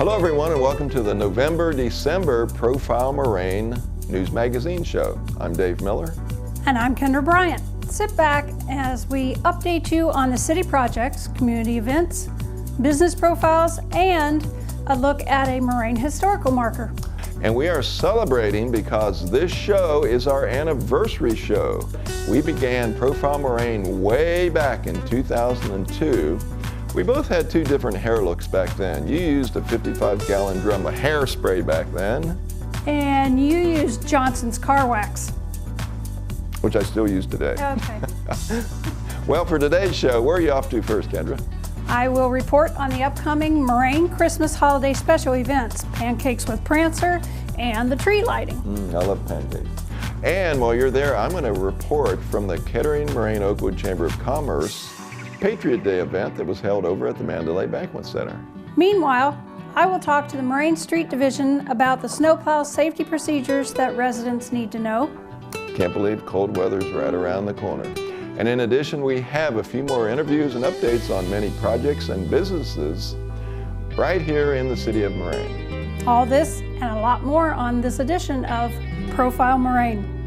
Hello everyone and welcome to the November-December Profile Moraine News Magazine Show. I'm Dave Miller. And I'm Kendra Bryant. Sit back as we update you on the city projects, community events, business profiles, and a look at a Moraine Historical Marker. And we are celebrating because this show is our anniversary show. We began Profile Moraine way back in 2002. We both had two different hair looks back then. You used a 55-gallon drum of hairspray back then. And you used Johnson's car wax. Which I still use today. Okay. Well, for today's show, where are you off to first, Kendra? I will report on the upcoming Moraine Christmas holiday special events, Pancakes with Prancer, and the tree lighting. I love pancakes. And while you're there, I'm going to report from the Kettering-Moraine Oakwood Chamber of Commerce Patriot Day event that was held over at the Mandalay Banquet Center. Meanwhile, I will talk to the Moraine Street Division about the snowplow safety procedures that residents need to know. Can't believe cold weather's right around the corner. And in addition, we have a few more interviews and updates on many projects and businesses right here in the city of Moraine. All this and a lot more on this edition of Profile Moraine.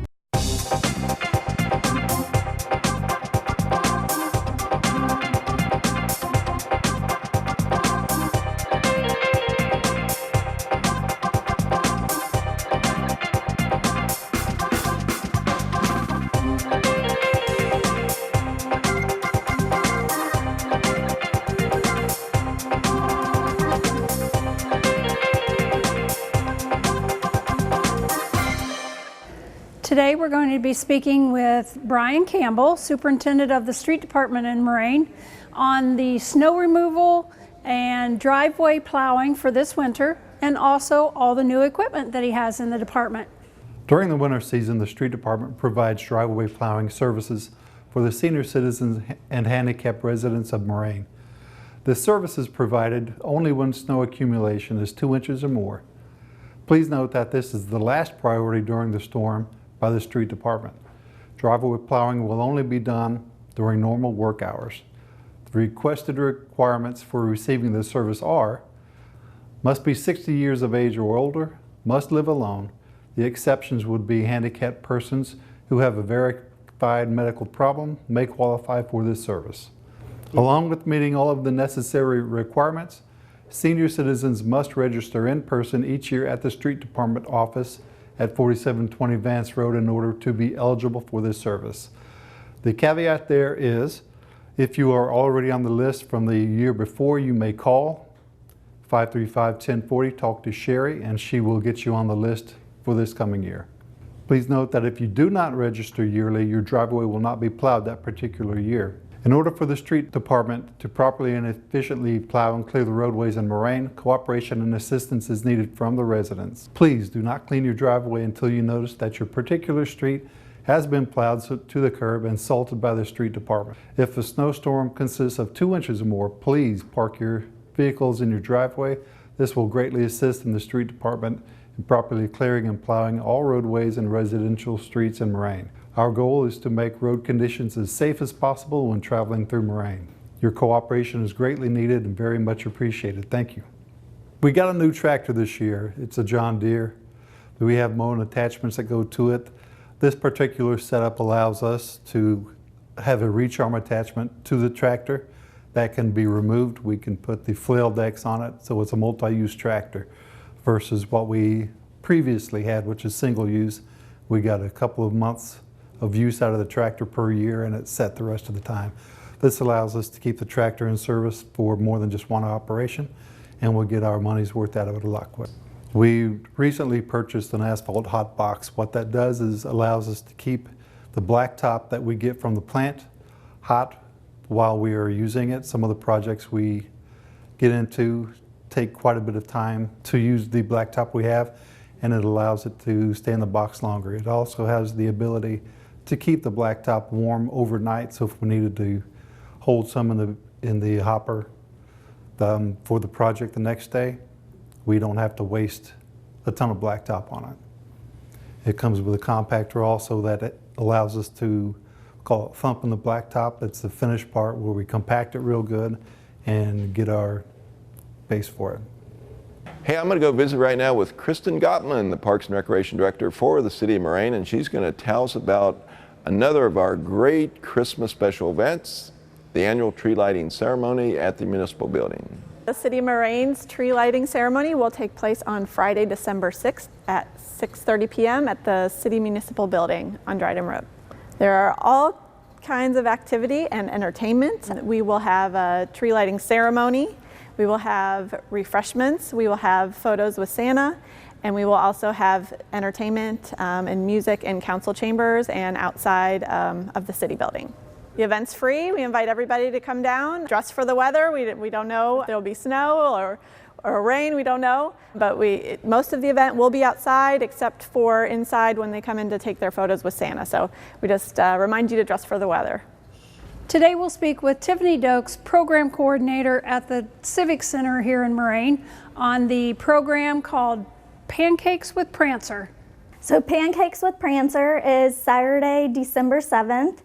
Today we're going to be speaking with Brian Campbell, Superintendent of the Street Department in Moraine, on the snow removal and driveway plowing for this winter, and also all the new equipment that he has in the department. During the winter season, the Street Department provides driveway plowing services for the senior citizens and handicapped residents of Moraine. This service is provided only when snow accumulation is 2 inches or more. Please note that this is the last priority during the storm by the Street Department. Driveway plowing will only be done during normal work hours. The requested requirements for receiving this service are: must be 60 years of age or older, must live alone. The exceptions would be handicapped persons who have a verified medical problem may qualify for this service. Along with meeting all of the necessary requirements, senior citizens must register in person each year at the Street Department office at 4720 Vance Road in order to be eligible for this service. The caveat there is, if you are already on the list from the year before, you may call 535-1040, talk to Sherry, and she will get you on the list for this coming year. Please note that if you do not register yearly, your driveway will not be plowed that particular year. In order for the Street Department to properly and efficiently plow and clear the roadways in Moraine, cooperation and assistance is needed from the residents. Please do not clean your driveway until you notice that your particular street has been plowed to the curb and salted by the Street Department. If a snowstorm consists of 2 inches or more, please park your vehicles in your driveway. This will greatly assist in the Street Department in properly clearing and plowing all roadways and residential streets in Moraine. Our goal is to make road conditions as safe as possible when traveling through Moraine. Your cooperation is greatly needed and very much appreciated. Thank you. We got a new tractor this year. It's a John Deere. We have mowing attachments that go to it. This particular setup allows us to have a reach arm attachment to the tractor that can be removed. We can put the flail decks on it, so it's a multi-use tractor versus what we previously had, which is single use. We got a couple of months of use out of the tractor per year, and it's set the rest of the time. This allows us to keep the tractor in service for more than just one operation, and we'll get our money's worth out of it a lot quicker. We recently purchased an asphalt hot box. What that does is allows us to keep the blacktop that we get from the plant hot while we are using it. Some of the projects we get into take quite a bit of time to use the blacktop we have, and it allows it to stay in the box longer. It also has the ability to keep the blacktop warm overnight, so if we needed to hold some in the hopper for the project the next day, we don't have to waste a ton of blacktop on it. It comes with a compactor also that it allows us to call it thumping the blacktop. That's the finished part where we compact it real good and get our base for it. Hey, I'm going to go visit right now with Kristen Gottman, the Parks and Recreation Director for the City of Moraine, and she's going to tell us about another of our great Christmas special events, the annual tree lighting ceremony at the Municipal Building. The City of Moraine's tree lighting ceremony will take place on Friday, December 6th at 6:30 p.m. at the City Municipal Building on Dryden Road. There are all kinds of activity and entertainment. We will have a tree lighting ceremony. We will have refreshments. We will have photos with Santa. And we will also have entertainment and music in council chambers and outside of the city building. The event's free. We invite everybody to come down, dress for the weather. We don't know if there'll be snow or rain, we don't know. But most of the event will be outside except for inside when they come in to take their photos with Santa. So we just remind you to dress for the weather. Today we'll speak with Tiffany Dokes, Program Coordinator at the Civic Center here in Moraine, on the program called Pancakes with Prancer. So Pancakes with Prancer is Saturday, December 7th.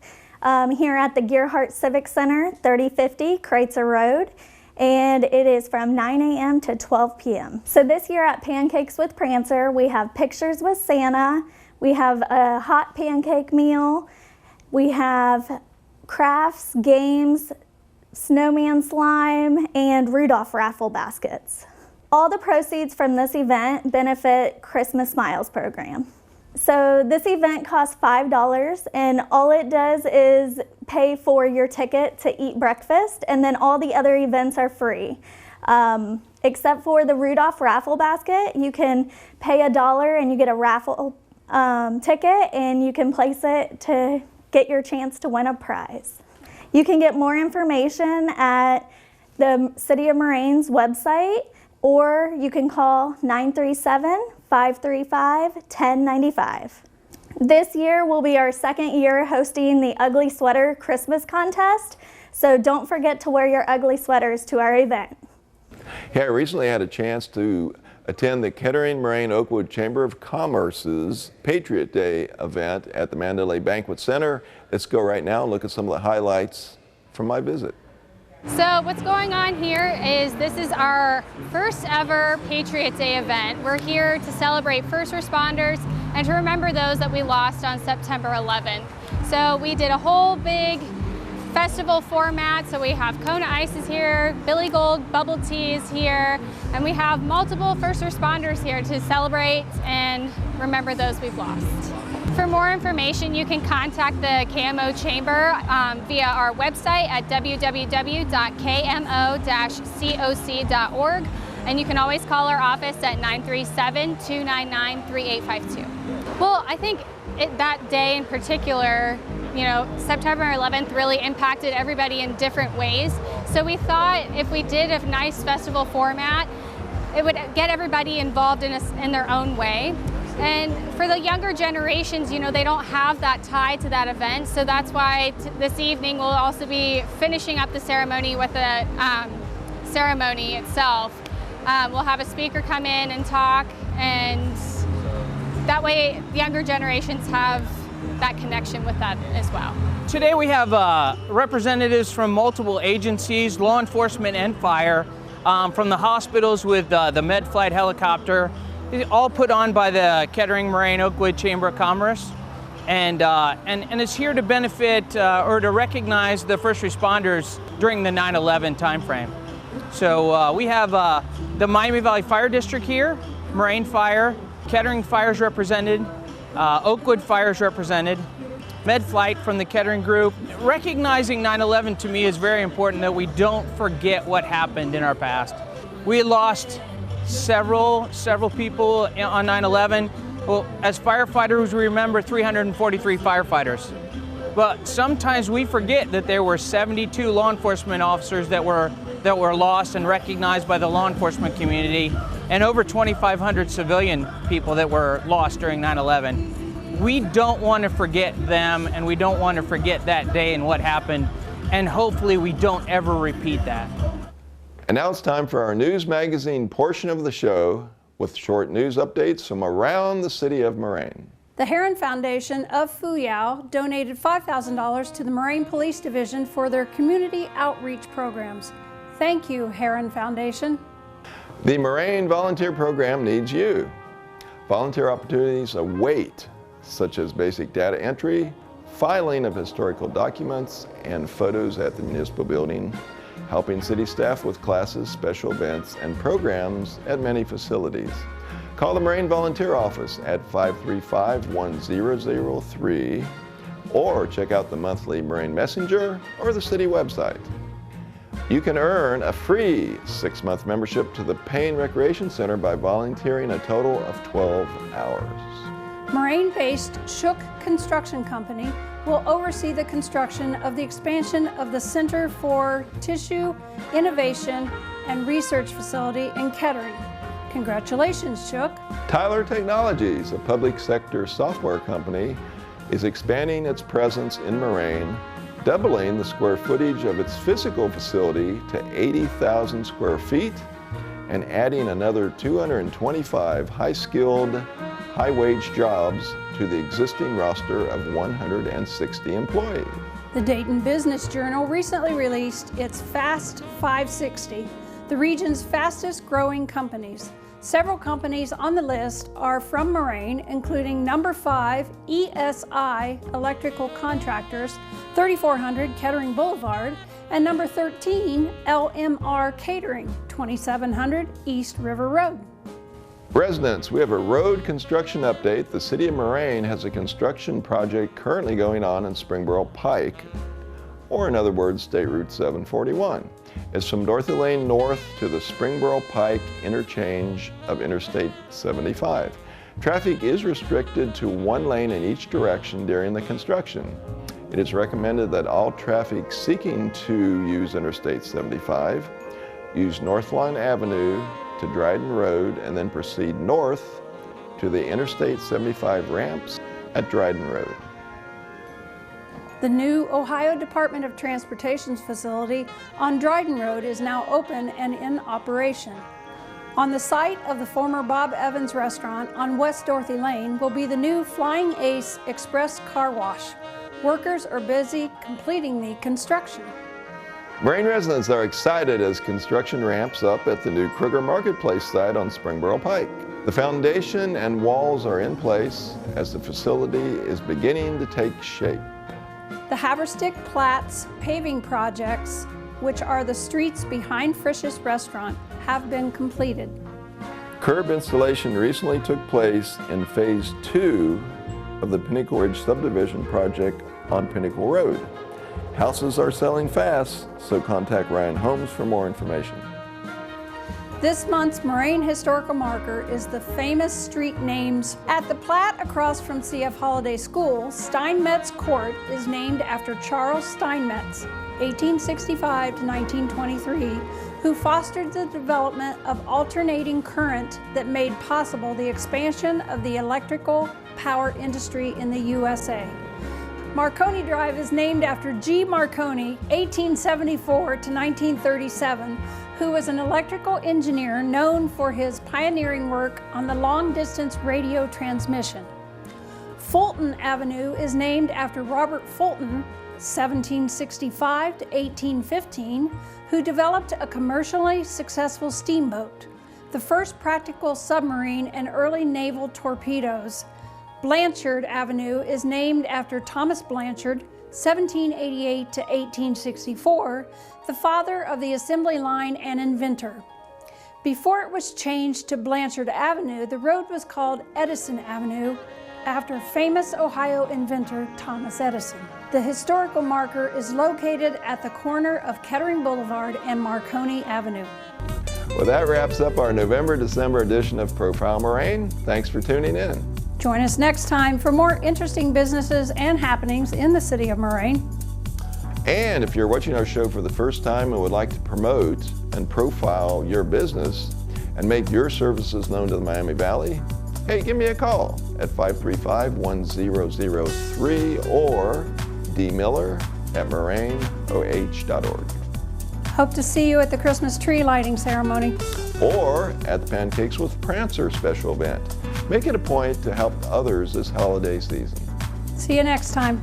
Here at the Gearhart Civic Center, 3050 Kreitzer Road, and it is from 9 a.m. to 12 p.m. So this year at Pancakes with Prancer, we have pictures with Santa, we have a hot pancake meal, we have crafts, games, snowman slime, and Rudolph raffle baskets. All the proceeds from this event benefit Christmas Smiles program. So this event costs $5, and all it does is pay for your ticket to eat breakfast, and then all the other events are free. Except for the Rudolph raffle basket, you can pay $1 and you get a raffle ticket, and you can place it to get your chance to win a prize. You can get more information at the City of Moraine's website, or you can call 937-535-1095. This year will be our second year hosting the Ugly Sweater Christmas Contest, so don't forget to wear your ugly sweaters to our event. Yeah, I recently had a chance to attend the Kettering-Moraine-Oakwood Chamber of Commerce's Patriot Day event at the Mandalay Banquet Center. Let's go right now and look at some of the highlights from my visit. So what's going on here is this is our first ever Patriot Day event. We're here to celebrate first responders and to remember those that we lost on September 11th. So we did a whole big festival format. So we have Kona Ice is here, Billy Gold bubble tea is here, and we have multiple first responders here to celebrate and remember those we've lost. For more information, you can contact the KMO Chamber via our website at www.kmo-coc.org, and you can always call our office at 937-299-3852. Well, I think that day in particular, you know, September 11th really impacted everybody in different ways. So we thought if we did a nice festival format, it would get everybody involved in their own way. And for the younger generations, you know, they don't have that tie to that event. So that's why this evening we'll also be finishing up the ceremony with the ceremony itself. We'll have a speaker come in and talk, and that way the younger generations have that connection with that as well. Today we have representatives from multiple agencies, law enforcement and fire, from the hospitals with the Med Flight helicopter, all put on by the Kettering-Moraine-Oakwood Chamber of Commerce, and it's here to benefit or to recognize the first responders during the 9/11 timeframe. So we have the Miami Valley Fire District here, Moraine Fire, Kettering Fire is represented, Oakwood Fire is represented, Med Flight from the Kettering Group. Recognizing 9/11 to me is very important, that we don't forget what happened in our past. We lost several people on 9/11. Well, as firefighters, we remember 343 firefighters. But sometimes we forget that there were 72 law enforcement officers that were lost and recognized by the law enforcement community, and over 2,500 civilian people that were lost during 9/11. We don't want to forget them, and we don't want to forget that day and what happened, and hopefully we don't ever repeat that. And now it's time for our news magazine portion of the show with short news updates from around the City of Moraine. The Heron Foundation of Fuyao donated $5,000 to the Moraine Police Division for their community outreach programs. Thank you, Heron Foundation. The Moraine Volunteer Program needs you. Volunteer opportunities await, such as basic data entry, filing of historical documents, and photos at the municipal building, helping city staff with classes, special events, and programs at many facilities. Call the Moraine Volunteer Office at 535-1003 or check out the monthly Moraine Messenger or the city website. You can earn a free 6-month membership to the Payne Recreation Center by volunteering a total of 12 hours. Moraine-based Shook Construction Company will oversee the construction of the expansion of the Center for Tissue Innovation and Research Facility in Kettering. Congratulations, Shook. Tyler Technologies, a public sector software company, is expanding its presence in Moraine, doubling the square footage of its physical facility to 80,000 square feet and adding another 225 high-skilled, high-wage jobs to the existing roster of 160 employees. The Dayton Business Journal recently released its Fast 560, the region's fastest growing companies. Several companies on the list are from Moraine, including number 5, ESI Electrical Contractors, 3400 Kettering Boulevard, and number 13, LMR Catering, 2700 East River Road. Residents, we have a road construction update. The City of Moraine has a construction project currently going on in Springboro Pike, or in other words, State Route 741. It's from Dorothy Lane North to the Springboro Pike interchange of Interstate 75. Traffic is restricted to 1 lane in each direction during the construction. It is recommended that all traffic seeking to use Interstate 75 use Northline Avenue to Dryden Road and then proceed north to the Interstate 75 ramps at Dryden Road. The new Ohio Department of Transportation's facility on Dryden Road is now open and in operation. On the site of the former Bob Evans restaurant on West Dorothy Lane will be the new Flying Ace Express Car Wash. Workers are busy completing the construction. Moraine residents are excited as construction ramps up at the new Kruger Marketplace site on Springboro Pike. The foundation and walls are in place as the facility is beginning to take shape. The Haverstick Platts paving projects, which are the streets behind Frisch's restaurant, have been completed. Curb installation recently took place in Phase 2 of the Pinnacle Ridge subdivision project on Pinnacle Road. Houses are selling fast, so contact Ryan Holmes for more information. This month's Moraine Historical Marker is the famous street names. At the Platte across from C.F. Holliday School, Steinmetz Court is named after Charles Steinmetz, 1865 to 1923, who fostered the development of alternating current that made possible the expansion of the electrical power industry in the USA. Marconi Drive is named after G. Marconi, 1874 to 1937, who was an electrical engineer known for his pioneering work on the long-distance radio transmission. Fulton Avenue is named after Robert Fulton, 1765 to 1815, who developed a commercially successful steamboat, the first practical submarine and early naval torpedoes. Blanchard Avenue is named after Thomas Blanchard, 1788 to 1864, the father of the assembly line and inventor. Before it was changed to Blanchard Avenue, the road was called Edison Avenue after famous Ohio inventor Thomas Edison. The historical marker is located at the corner of Kettering Boulevard and Marconi Avenue. Well, that wraps up our November-December edition of Profile Moraine. Thanks for tuning in. Join us next time for more interesting businesses and happenings in the City of Moraine. And if you're watching our show for the first time and would like to promote and profile your business and make your services known to the Miami Valley, hey, give me a call at 535-1003 or dmiller@moraineoh.org. Hope to see you at the Christmas tree lighting ceremony. Or at the Pancakes with Prancer special event. Make it a point to help others this holiday season. See you next time.